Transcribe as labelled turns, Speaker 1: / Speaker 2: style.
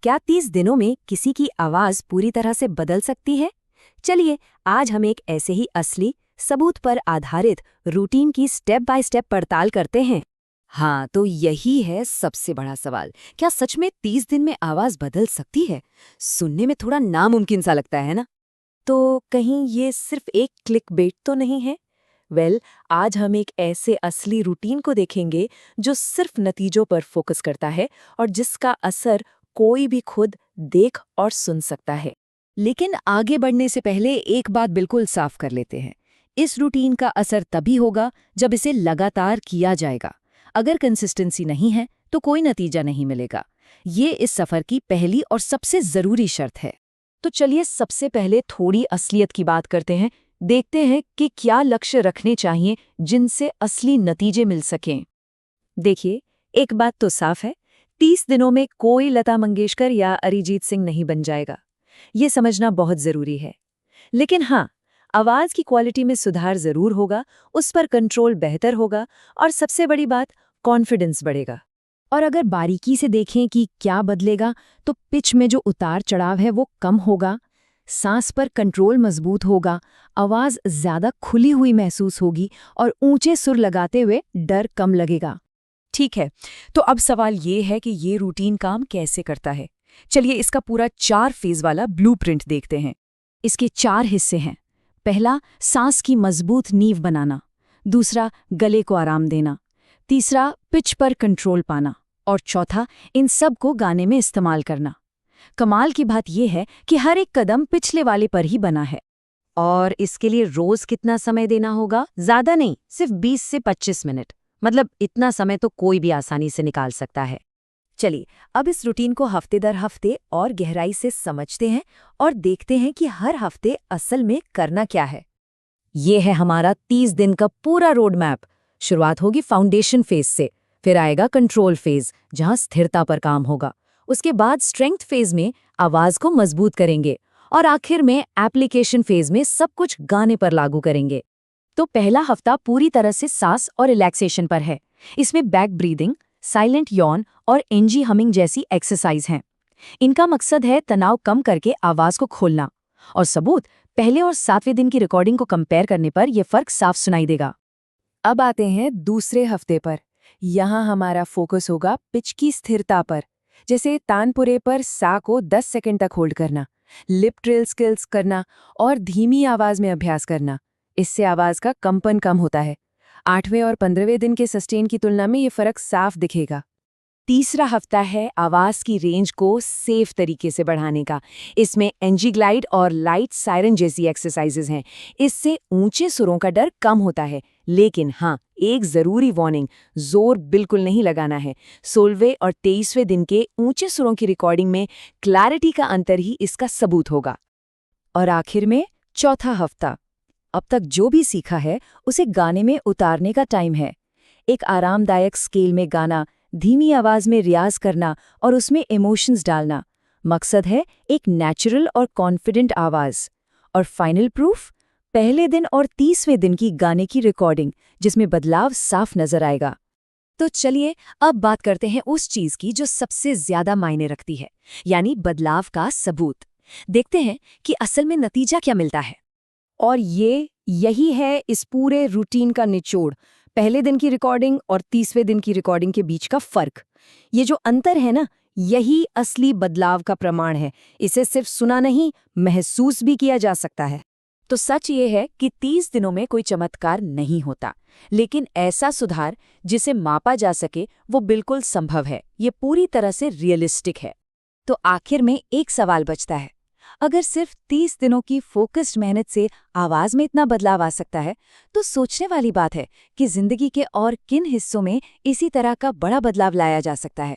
Speaker 1: क्या 30 दिनों में किसी की आवाज पूरी तरह से बदल सकती है? चलिए, आज हम एक ऐसे ही असली, सबूत पर आधारित रूटीन की स्टेप बाय स्टेप पड़ताल करते हैं। हाँ, तो यही है सबसे बड़ा सवाल। क्या सच में 30 दिन में आवाज बदल सकती है? सुनने में थोड़ा नामुमकिन सा लगता है ना? तो कहीं ये सिर्फ एक क्लिकबेट तो नहीं है? आज हम एक ऐसे असली रूटीन को देखेंगे जो सिर्फ नतीजों पर फोकस करता है और जिसका असर कोई भी खुद देख और सुन सकता है। लेकिन आगे बढ़ने से पहले एक बात बिल्कुल साफ कर लेते हैं। इस रूटीन का असर तभी होगा जब इसे लगातार किया जाएगा। अगर कंसिस्टेंसी नहीं है तो कोई नतीजा नहीं मिलेगा। ये इस सफर की पहली और सबसे जरूरी शर्त है। तो चलिए सबसे पहले थोड़ी असलियत की बात करते हैं। देखते हैं कि क्या लक्ष्य रखने चाहिए जिनसे असली नतीजे मिल सकें। देखिए, एक बात तो साफ है, 30 दिनों में कोई लता मंगेशकर या अरिजीत सिंह नहीं बन जाएगा। ये समझना बहुत जरूरी है। लेकिन हाँ, आवाज की क्वालिटी में सुधार जरूर होगा, उस पर कंट्रोल बेहतर होगा और सबसे बड़ी बात, कॉन्फिडेंस बढ़ेगा। और अगर बारीकी से देखें कि क्या बदलेगा, तो पिच में जो उतार चढ़ाव है वो कम होगा, सांस पर कंट्रोल मजबूत होगा, आवाज ज्यादा खुली हुई महसूस होगी और ऊंचे सुर लगाते हुए डर कम लगेगा। ठीक है, तो अब सवाल ये है कि ये रूटीन काम कैसे करता है। चलिए इसका पूरा 4 फेज वाला ब्लूप्रिंट देखते हैं। इसके 4 हिस्से हैं। पहला, सांस की मजबूत नींव बनाना। दूसरा, गले को आराम देना। तीसरा, पिच पर कंट्रोल पाना। और चौथा, इन सब को गाने में इस्तेमाल करना। कमाल की बात यह है कि हर एक कदम पिछले वाले पर ही बना है। और इसके लिए रोज कितना समय देना होगा? ज्यादा नहीं, सिर्फ 20 से 25 मिनट। मतलब इतना समय तो कोई भी आसानी से निकाल सकता है। चलिए, अब इस रूटीन को हफ्ते दर हफ्ते और गहराई से समझते हैं और देखते हैं कि हर हफ्ते असल में करना क्या है। ये है हमारा 30 दिन का पूरा रोड मैप। शुरुआत होगी फाउंडेशन फेज से, फिर आएगा कंट्रोल फेज जहां स्थिरता पर काम होगा। उसके बाद स्ट्रेंथ फेज में आवाज को मजबूत करेंगे और आखिर में एप्लीकेशन फेज में सब कुछ गाने पर लागू करेंगे। तो पहला हफ्ता पूरी तरह से सांस और रिलैक्सेशन पर है। इसमें बैक ब्रीदिंग, साइलेंट यॉन और एनजी हमिंग जैसी एक्सरसाइज हैं। इनका मकसद है तनाव कम करके आवाज को खोलना। और सबूत, पहले और 7वें दिन की रिकॉर्डिंग को कंपेयर करने पर यह फर्क साफ सुनाई देगा। अब आते हैं दूसरे हफ्ते पर। यहाँ हमारा फोकस होगा पिच की स्थिरता पर। जैसे तानपुरे पर सा को 10 सेकंड तक होल्ड करना, लिप ट्रिल स्किल्स करना और धीमी आवाज में अभ्यास करना। इससे आवाज का कंपन कम होता है। 8वें और 15वें दिन के सस्टेन की तुलना में ये फर्क साफ दिखेगा। तीसरा हफ्ता है आवाज की रेंज को सेफ तरीके से बढ़ाने का। इसमें एनजी ग्लाइड और लाइट सायरन जैसी एक्सरसाइजेज हैं। इससे ऊंचे सुरों का डर कम होता है। लेकिन हाँ, एक जरूरी वार्निंग, जोर बिल्कुल नहीं लगाना है। 16वें और 23वें दिन के ऊंचे सुरों की रिकॉर्डिंग में क्लैरिटी का अंतर ही इसका सबूत होगा। और आखिर में चौथा हफ्ता। अब तक जो भी सीखा है उसे गाने में उतारने का टाइम है। एक आरामदायक स्केल में गाना, धीमी आवाज में रियाज करना और उसमें इमोशंस डालना। मकसद है एक नेचुरल और कॉन्फिडेंट आवाज। और फाइनल प्रूफ, पहले दिन और 30वें दिन की गाने की रिकॉर्डिंग, जिसमें बदलाव साफ नजर आएगा। तो चलिए अब बात करते हैं उस चीज की जो सबसे ज्यादा मायने रखती है, यानी बदलाव का सबूत। देखते हैं कि असल में नतीजा क्या मिलता है। और यही है इस पूरे रूटीन का निचोड़। पहले दिन की रिकॉर्डिंग और 30वें दिन की रिकॉर्डिंग के बीच का फर्क। ये जो अंतर है ना, यही असली बदलाव का प्रमाण है। इसे सिर्फ सुना नहीं, महसूस भी किया जा सकता है। तो सच ये है कि 30 दिनों में कोई चमत्कार नहीं होता, लेकिन ऐसा सुधार जिसे मापा जा सके वो बिल्कुल संभव है। ये पूरी तरह से रियलिस्टिक है। तो आखिर में एक सवाल बचता है, अगर सिर्फ 30 दिनों की फोकस्ड मेहनत से आवाज में इतना बदलाव आ सकता है, तो सोचने वाली बात है कि जिंदगी के और किन हिस्सों में इसी तरह का बड़ा बदलाव लाया जा सकता है।